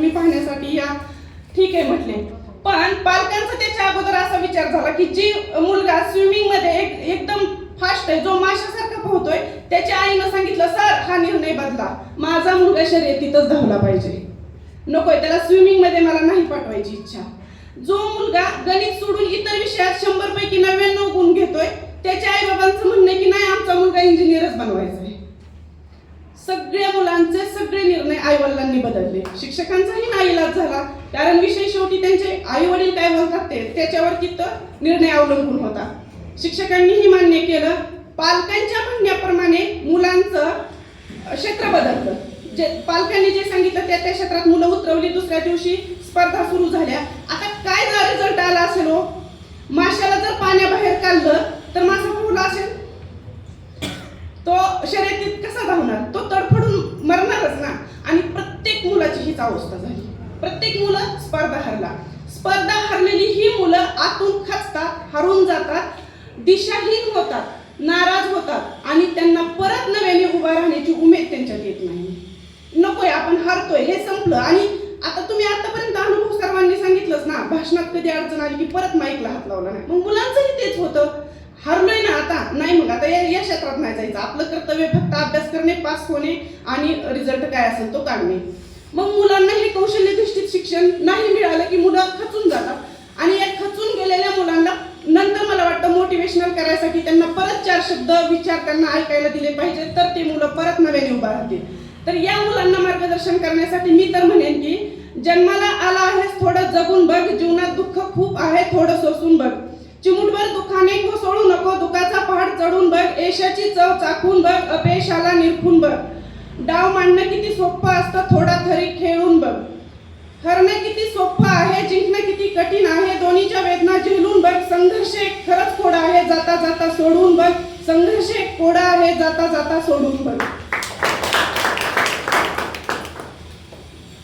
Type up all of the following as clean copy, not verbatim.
तुम्ही पाहण्यासाठी या, ठीक आहे म्हटले. पण पालकांचा त्याच्या अगोदर असा विचार झाला की जी मुलगा स्विमिंग मध्ये एकदम फास्ट आहे, जो माशासारखा पोहतोय, त्याच्या आईनं सांगितलं सर हा निर्णय बदला, माझा मुलगा शर्यतीतच धावला पाहिजे, नकोय त्याला स्विमिंग मध्ये मला नाही पाठवायची इच्छा. जो मुलगा गणित सोडून इतर विषयात 100 पैकी 99 गुण घेतोय, त्याच्या आई बाबांचं म्हणणं की नाही आमचा मुलगा इंजिनियरच बनवायचा आहे. सगळ्या मुलांचे सगळे निर्णय आई वडिलांनी बदलले. शिक्षकांचाही नाईलाज झाला, कारण विषय शेवटी त्यांचे आई वडील काय बोलतात त्याच्यावरती तर निर्णय अवलंबून होता. शिक्षकांनीही मान्य केलं. पालकांच्या म्हणण्याप्रमाणे मुलांचं क्षेत्र बदललं. जे पालकांनी जे सांगितलं त्या क्षेत्रात मुलं उतरवली. दुसऱ्या दिवशी स्पर्धा सुरू झाल्या. आता काय जर रिझल्ट आला असेल हो, माशाला जर पाण्याबाहेर काढलं तर मासा पोहला असेल, तो शर्यतीत कसा धावणार, तो तडफडून मरणारच ना. आणि प्रत्येक मुलाची हीच अवस्था झाली. प्रत्येक मुलं स्पर्धा हरला. स्पर्धा हरलेली ही मुलं आतून खचतात, हरून जातात, दिशाहीन होतात, नाराज होतात आणि त्यांना परत नव्याने उभा राहण्याची उमेद त्यांच्यात येत नाही. नकोय आपण हारतोय हे संपलं. आणि आता तुम्ही आतापर्यंत अनुभव सर्वांनी सांगितलंच ना, भाषणात कधी अडचण आली की परत माईकला हात लावला नाही. मग मुलांचंही तेच होतं, हरलोय ना आता नाही, मग आता या क्षेत्रात नाही जायचं, आपलं कर्तव्य फक्त अभ्यास करणे, पास होणे आणि रिझल्ट काय असेल तो काढणे. मग मुलांना हे कौशल्यधिष्ठित शिक्षण नाही मिळालं की मुलं खचून जातात आणि या खचून गेलेल्या मुलांना नंतर मला वाटतं मोटिवेशनल करायसाठी त्यांना परत 4 शब्द विचार त्यांना ऐकायला दिले पाहिजे, तर ते मुलं परत नव्याने उभा राहतील. तर या मुलांना मार्गदर्शन करण्यासाठी मी तर म्हणेन की जन्माला आला आहेस थोडं जगून बघ, जीवनात दुःख खूप आहे थोडं सोसून बघ, चिमुटभर दुःखाने कोसळू नको, दुःखाचा पहाड चढून बघ, यशाची चव चाखून बघ, अपयशाला निरखून बघ, डाव मांडणं किती सोपं असतं थोडा तरी खेळून बघ, हरणं किती सोपं आहे जिंकणं किती कठीण आहे, दोन्हीच्या वेदना झेलून बघ, संघर्ष एक खरंच कोडा आहे जाता जाता सोडून बघ, संघर्ष एक कोडा आहे जाता जाता सोडून बघ.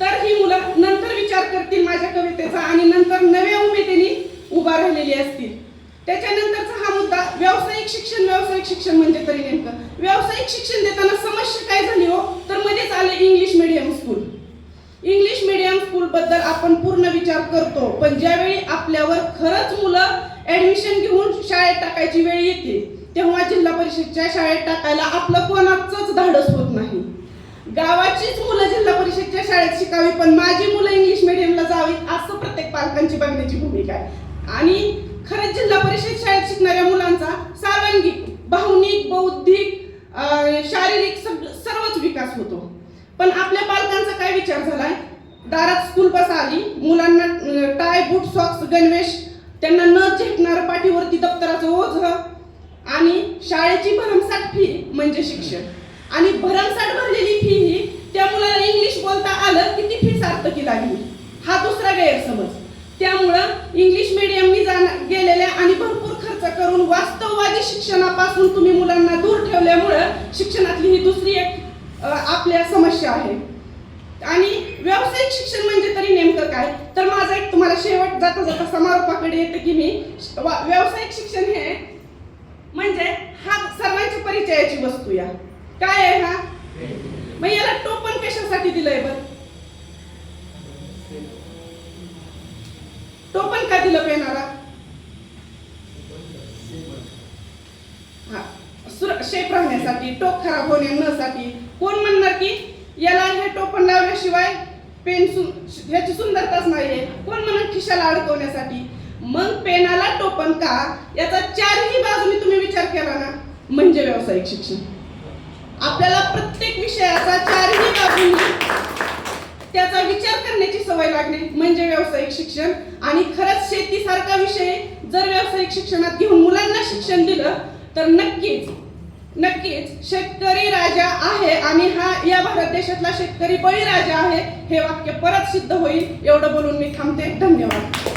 तर ही मुलं नंतर विचार करतील माझ्या कवितेचा आणि नंतर नव्या उमेदीने उभा राहिलेली असतील. त्याच्यानंतरचा हा मुद्दा व्यावसायिक शिक्षण. व्यावसायिक शिक्षण म्हणजे तरी नेमकं व्यावसायिक शिक्षण देताना समस्या काय झाली हो, तर मध्येच आले English medium school. English medium school बद्दल आपण पूर्ण विचार करतो, पण ज्यावेळी आपल्यावर खरंच मुलं ऍडमिशन घेऊन शाळेत टाकायची वेळ येते तेव्हा जिल्हा परिषदच्या शाळेत टाकायला आपलं कोणाचंच धाडस होत नाही. गावाचीच मुलं जिल्हा परिषदच्या शाळेत शिकावी पण माझी मुलं इंग्लिश मीडियमला जावीत असं प्रत्येक पालकांची बघण्याची भूमिका आहे. आणि खरंच जिल्हा परिषद शाळेत शिकणाऱ्या मुलांचा सर्वांगीण भावनिक, बौद्धिक, शारीरिक सर्वच विकास होतो. पण आपल्या पालकांचा काय विचार झालाय, दारात स्कूल बस आली, मुलांना टाय, बूट, सॉक्स, गणवेश, त्यांना न झेपणारं पाठीवरती दप्तराचं ओझं आणि शाळेची भरमसाठ फी म्हणजे शिक्षण. आणि भरमसाठ भरलेली फी ही त्या मुलाला इंग्लिश बोलता आलं की ती फी सार्थकी लागली, हा दुसरा गैरसमज. त्यामुळं इंग्लिश मीडियमनी गेलेल्या आणि भरपूर खर्च करून वास्तववादी शिक्षणापासून तुम्ही मुलांना दूर ठेवल्यामुळं शिक्षणातली ही दुसरी एक आपल्या समस्या आहे. आणि व्यावसायिक शिक्षण म्हणजे तरी नेमकं काय, तर माझा एक तुम्हाला शेवट जाता जाता समारोपाकडे येतं की मी व्यावसायिक शिक्षण हे म्हणजे हा सर्वांच्या परिचयाची वस्तू. या काय आहे हा, मग याला टोपण कशासाठी दिलंय बरं, टोपण का दिलं पेनाला, शेप राहण्यासाठी, टोक खराब होण्यासाठी. कोण म्हणणार की याला हे टोपण लावल्याशिवाय पेन ह्याची सुंदरताच नाहीये, कोण म्हणणार खिशाला अडकवण्यासाठी. मग पेनाला टोपण का, याचा 4ही बाजूनी तुम्ही विचार केला ना म्हणजे व्यावसायिक शिक्षण. आपल्याला प्रत्येक विषयाचा 4ही बाजूनी त्याचा विचार करण्याची सवय लागणे म्हणजे व्यावसायिक शिक्षण. आणि खरंच शेतीसारखा विषय जर व्यावसायिक शिक्षणात घेऊन मुलांना शिक्षण दिलं तर नक्कीच शेतकरी राजा आहे आणि हा या भारत देशातला शेतकरी बळीराजा आहे हे वाक्य परत सिद्ध होईल. एवढं बोलून मी थांबते. धन्यवाद.